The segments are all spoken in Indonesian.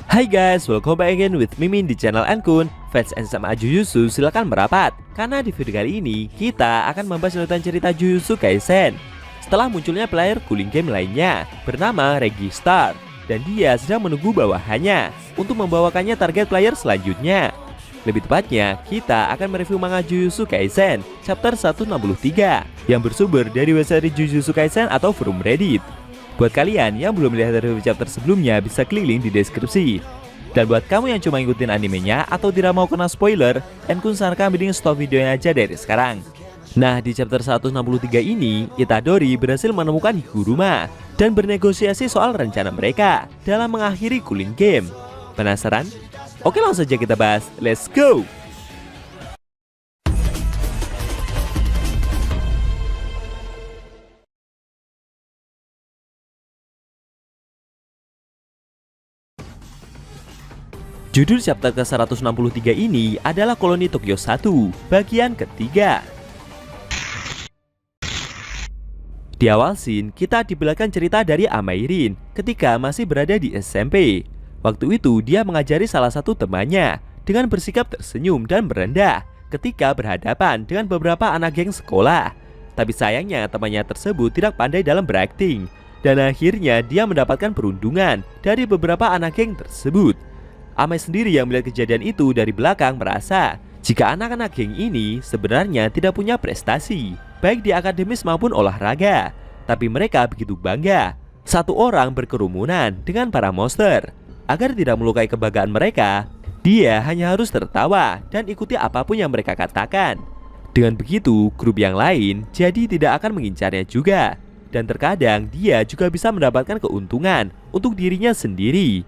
Hai guys, welcome back again with Mimin di channel Ankun. Fans and sama Jujutsu silahkan merapat, karena di video kali ini kita akan membahas lanjutan cerita Jujutsu Kaisen. Setelah munculnya player cooling game lainnya bernama Registar, dan dia sedang menunggu bawahannya untuk membawakannya target player selanjutnya. Lebih tepatnya, kita akan mereview manga Jujutsu Kaisen chapter 163 yang bersumber dari website Jujutsu Kaisen atau forum Reddit. Buat kalian yang belum melihat review chapter sebelumnya, bisa klik link di deskripsi. Dan buat kamu yang cuma ngikutin animenya atau tidak mau kena spoiler, Ankun sarankan mending stop videonya aja dari sekarang. Nah, di chapter 163 ini, Itadori berhasil menemukan Higuruma dan bernegosiasi soal rencana mereka dalam mengakhiri cooling game. Penasaran? Oke, langsung saja kita bahas. Let's go! Judul chapter ke-163 ini adalah Koloni Tokyo 1, bagian ketiga. Di awal scene, kita dibelakang cerita dari Amairin ketika masih berada di SMP. Waktu itu, dia mengajari salah satu temannya dengan bersikap tersenyum dan merendah ketika berhadapan dengan beberapa anak geng sekolah. Tapi sayangnya, temannya tersebut tidak pandai dalam berakting, dan akhirnya dia mendapatkan perundungan dari beberapa anak geng tersebut. Amai sendiri yang melihat kejadian itu dari belakang merasa jika anak-anak geng ini sebenarnya tidak punya prestasi, baik di akademis maupun olahraga. Tapi mereka begitu bangga satu orang berkerumunan dengan para monster. Agar tidak melukai kebanggaan mereka, dia hanya harus tertawa dan ikuti apapun yang mereka katakan. Dengan begitu, grup yang lain jadi tidak akan mengincarnya juga. Dan terkadang dia juga bisa mendapatkan keuntungan untuk dirinya sendiri.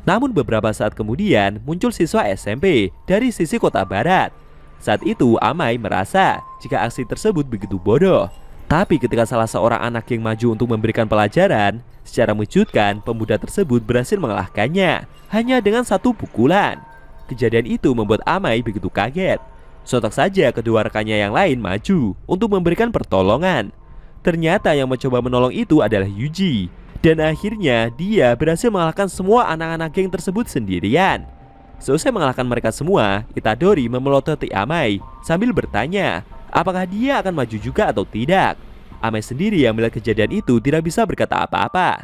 Namun beberapa saat kemudian muncul siswa SMP dari sisi kota barat. Saat itu Amai merasa jika aksi tersebut begitu bodoh. Tapi ketika salah seorang anak yang maju untuk memberikan pelajaran, secara mengejutkan pemuda tersebut berhasil mengalahkannya hanya dengan satu pukulan. Kejadian itu membuat Amai begitu kaget. Sontak saja kedua rekannya yang lain maju untuk memberikan pertolongan. Ternyata yang mencoba menolong itu adalah Yuji. Dan akhirnya dia berhasil mengalahkan semua anak-anak geng tersebut sendirian. Selesai mengalahkan mereka semua, Itadori memelototi Amai sambil bertanya apakah dia akan maju juga atau tidak. Amai sendiri yang melihat kejadian itu tidak bisa berkata apa-apa.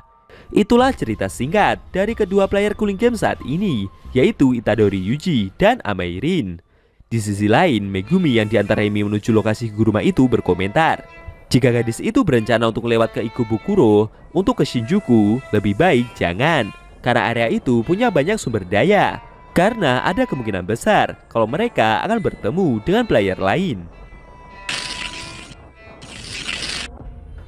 Itulah cerita singkat dari kedua player cooling game saat ini, yaitu Itadori Yuji dan Amairin. Di sisi lain, Megumi yang diantar Emi menuju lokasi Higuruma itu berkomentar, jika gadis itu berencana untuk lewat ke Ikebukuro untuk ke Shinjuku, lebih baik jangan, karena area itu punya banyak sumber daya. Karena ada kemungkinan besar kalau mereka akan bertemu dengan player lain.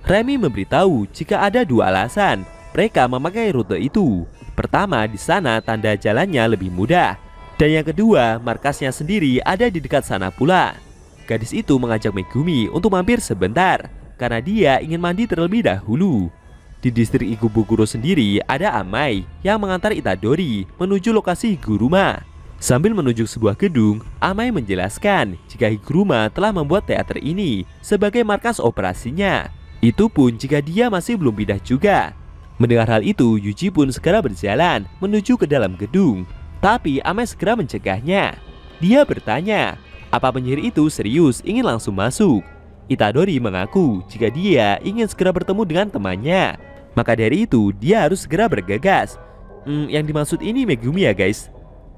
Remy memberitahu jika ada dua alasan mereka memakai rute itu. Pertama, di sana tanda jalannya lebih mudah, dan yang kedua, markasnya sendiri ada di dekat sana pula. Gadis itu mengajak Megumi untuk mampir sebentar karena dia ingin mandi terlebih dahulu. Di distrik Ikebukuro sendiri ada Amai yang mengantar Itadori menuju lokasi Higuruma. Sambil menuju sebuah gedung, Amai menjelaskan jika Higuruma telah membuat teater ini sebagai markas operasinya. Itu pun jika dia masih belum pindah juga. Mendengar hal itu, Yuji pun segera berjalan menuju ke dalam gedung. Tapi Amai segera mencegahnya. Dia bertanya apa penyihir itu serius ingin langsung masuk. Itadori mengaku jika dia ingin segera bertemu dengan temannya. Maka dari itu dia harus segera bergegas. Yang dimaksud ini Megumi ya guys.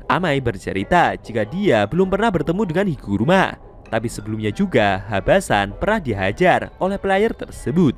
Amai bercerita jika dia belum pernah bertemu dengan Higuruma, tapi sebelumnya juga Habasan pernah dihajar oleh player tersebut.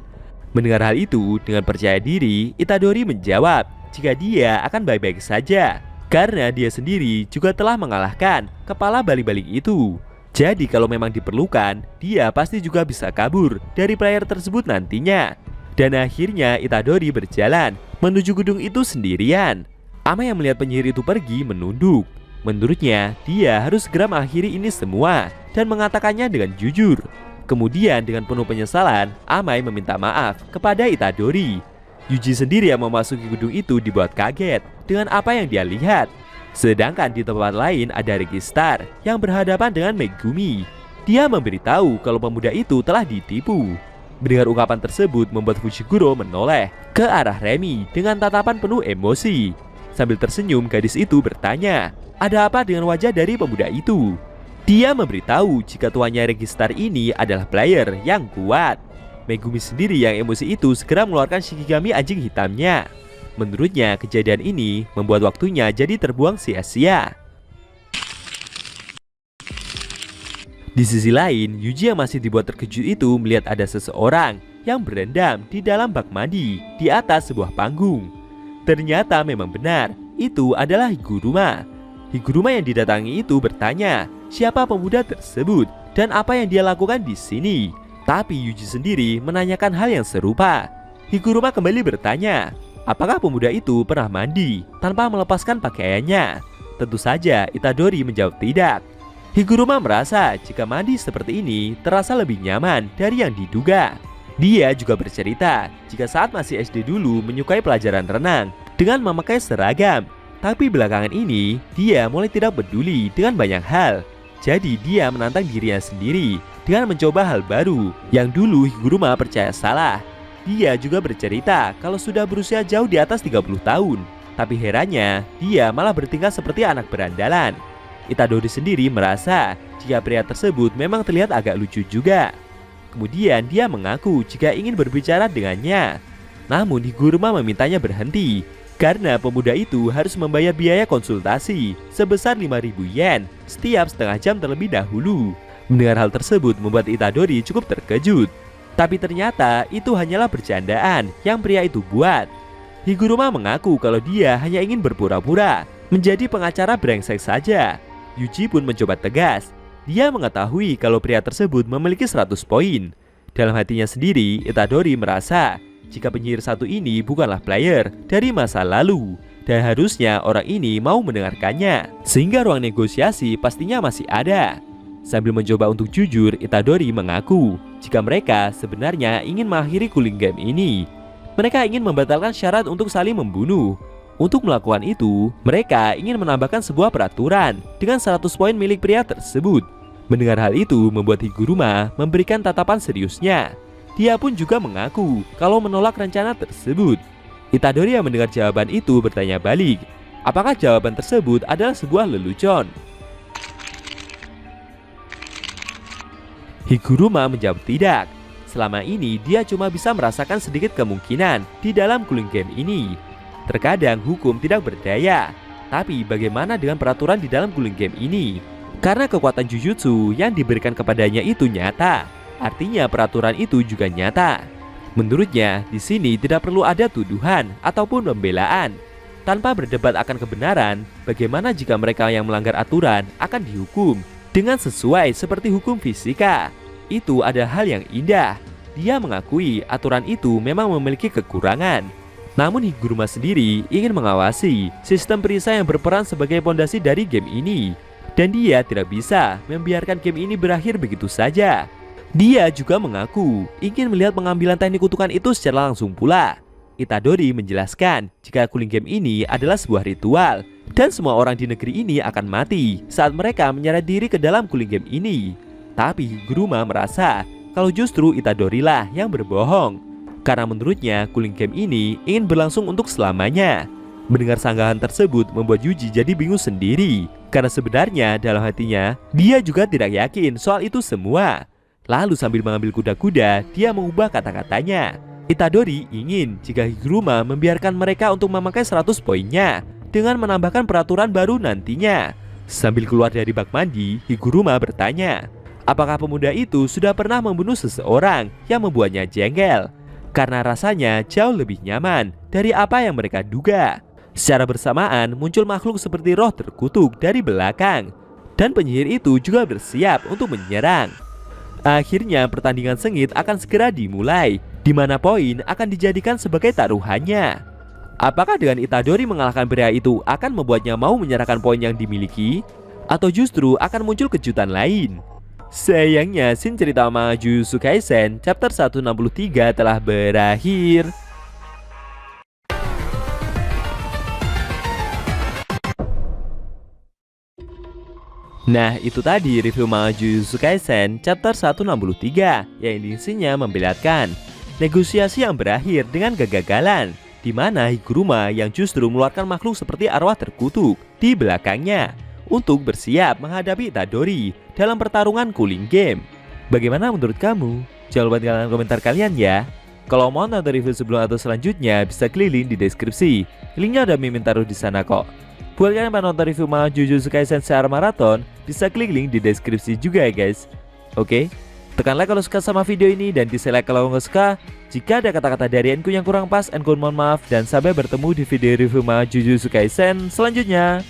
Mendengar hal itu dengan percaya diri, Itadori menjawab jika dia akan baik-baik saja, karena dia sendiri juga telah mengalahkan kepala balik-balik itu. Jadi kalau memang diperlukan, dia pasti juga bisa kabur dari player tersebut nantinya. Dan akhirnya Itadori berjalan menuju gedung itu sendirian. Amai yang melihat penyihir itu pergi menunduk. Menurutnya, dia harus segera mengakhiri ini semua dan mengatakannya dengan jujur. Kemudian dengan penuh penyesalan, Amai meminta maaf kepada Itadori. Yuji sendiri yang memasuki gedung itu dibuat kaget dengan apa yang dia lihat. Sedangkan di tempat lain ada Registar yang berhadapan dengan Megumi. Dia memberitahu kalau pemuda itu telah ditipu. Mendengar ungkapan tersebut membuat Fushiguro menoleh ke arah Remy dengan tatapan penuh emosi. Sambil tersenyum, gadis itu bertanya, ada apa dengan wajah dari pemuda itu? Dia memberitahu jika tuannya Registar ini adalah player yang kuat. Megumi sendiri yang emosi itu segera mengeluarkan Shikigami anjing hitamnya. Menurutnya, kejadian ini membuat waktunya jadi terbuang sia-sia. Di sisi lain, Yuji yang masih dibuat terkejut itu melihat ada seseorang yang berendam di dalam bak mandi di atas sebuah panggung. Ternyata memang benar, itu adalah Higuruma. Higuruma yang didatangi itu bertanya, siapa pemuda tersebut dan apa yang dia lakukan di sini. Tapi Yuji sendiri menanyakan hal yang serupa. Higuruma kembali bertanya, apakah pemuda itu pernah mandi tanpa melepaskan pakaiannya? Tentu saja Itadori menjawab tidak. Higuruma merasa jika mandi seperti ini terasa lebih nyaman dari yang diduga. Dia juga bercerita jika saat masih SD dulu menyukai pelajaran renang dengan memakai seragam. Tapi belakangan ini dia mulai tidak peduli dengan banyak hal. Jadi dia menantang dirinya sendiri dengan mencoba hal baru yang dulu Higuruma percaya salah. Dia juga bercerita kalau sudah berusia jauh di atas 30 tahun. Tapi herannya dia malah bertingkah seperti anak berandalan. Itadori sendiri merasa jika pria tersebut memang terlihat agak lucu juga. Kemudian dia mengaku jika ingin berbicara dengannya. Namun Higuruma memintanya berhenti karena pemuda itu harus membayar biaya konsultasi sebesar 5.000 yen setiap setengah jam terlebih dahulu. Mendengar hal tersebut membuat Itadori cukup terkejut. Tapi ternyata itu hanyalah bercandaan yang pria itu buat. Higuruma mengaku kalau dia hanya ingin berpura-pura menjadi pengacara brengsek saja. Yuji pun mencoba tegas. Dia mengetahui kalau pria tersebut memiliki 100 poin. Dalam hatinya sendiri, Itadori merasa jika penyihir satu ini bukanlah player dari masa lalu dan harusnya orang ini mau mendengarkannya, sehingga ruang negosiasi pastinya masih ada. Sambil mencoba untuk jujur, Itadori mengaku jika mereka sebenarnya ingin mengakhiri cooling game ini. Mereka ingin membatalkan syarat untuk saling membunuh. Untuk melakukan itu, mereka ingin menambahkan sebuah peraturan dengan 100 poin milik pria tersebut. Mendengar hal itu membuat Higuruma memberikan tatapan seriusnya. Dia pun juga mengaku kalau menolak rencana tersebut. Itadori yang mendengar jawaban itu bertanya balik, apakah jawaban tersebut adalah sebuah lelucon? Higuruma menjawab tidak. Selama ini dia cuma bisa merasakan sedikit kemungkinan di dalam cooling game ini. Terkadang hukum tidak berdaya. Tapi bagaimana dengan peraturan di dalam cooling game ini? Karena kekuatan Jujutsu yang diberikan kepadanya itu nyata, artinya peraturan itu juga nyata. Menurutnya, di sini tidak perlu ada tuduhan ataupun pembelaan. Tanpa berdebat akan kebenaran, bagaimana jika mereka yang melanggar aturan akan dihukum dengan sesuai seperti hukum fisika? Itu ada hal yang indah. Dia mengakui aturan itu memang memiliki kekurangan. Namun Higuruma sendiri ingin mengawasi sistem perisai yang berperan sebagai pondasi dari game ini. Dan dia tidak bisa membiarkan game ini berakhir begitu saja. Dia juga mengaku ingin melihat pengambilan teknik kutukan itu secara langsung pula. Itadori menjelaskan jika cooling game ini adalah sebuah ritual dan semua orang di negeri ini akan mati saat mereka menyeret diri ke dalam cooling game ini. Tapi Higuruma merasa kalau justru Itadori lah yang berbohong. Karena menurutnya cooling game ini ingin berlangsung untuk selamanya. Mendengar sanggahan tersebut membuat Yuji jadi bingung sendiri. Karena sebenarnya dalam hatinya dia juga tidak yakin soal itu semua. Lalu sambil mengambil kuda-kuda, dia mengubah kata-katanya. Itadori ingin jika Higuruma membiarkan mereka untuk memakai 100 poinnya dengan menambahkan peraturan baru nantinya. Sambil keluar dari bak mandi, Higuruma bertanya, apakah pemuda itu sudah pernah membunuh seseorang yang membuatnya jengkel? Karena rasanya jauh lebih nyaman dari apa yang mereka duga. Secara bersamaan muncul makhluk seperti roh terkutuk dari belakang. Dan penyihir itu juga bersiap untuk menyerang. Akhirnya pertandingan sengit akan segera dimulai, di mana poin akan dijadikan sebagai taruhannya. Apakah dengan Itadori mengalahkan pria itu akan membuatnya mau menyerahkan poin yang dimiliki? Atau justru akan muncul kejutan lain? Sayangnya scene cerita manga Jujutsu Kaisen chapter 163 telah berakhir. Nah, itu tadi review manga Jujutsu Kaisen chapter 163 yang isinya membelatkan negosiasi yang berakhir dengan kegagalan, di mana Higuruma yang justru mengeluarkan makhluk seperti arwah terkutuk di belakangnya untuk bersiap menghadapi Itadori dalam pertarungan cooling game. Bagaimana menurut kamu? Jangan lupa tinggalkan komentar kalian ya. Kalau mau nonton review sebelum atau selanjutnya, bisa klik link di deskripsi. Linknya udah Mimin taruh di sana kok. Buat kalian yang nonton review manga Jujutsu Kaisen secara maraton, bisa klik link di deskripsi juga ya guys. Oke, tekan like kalau suka sama video ini dan dislike kalau nggak suka. Jika ada kata-kata dari Enku yang kurang pas, Enku mohon maaf dan sampai bertemu di video review manga Jujutsu Kaisen selanjutnya.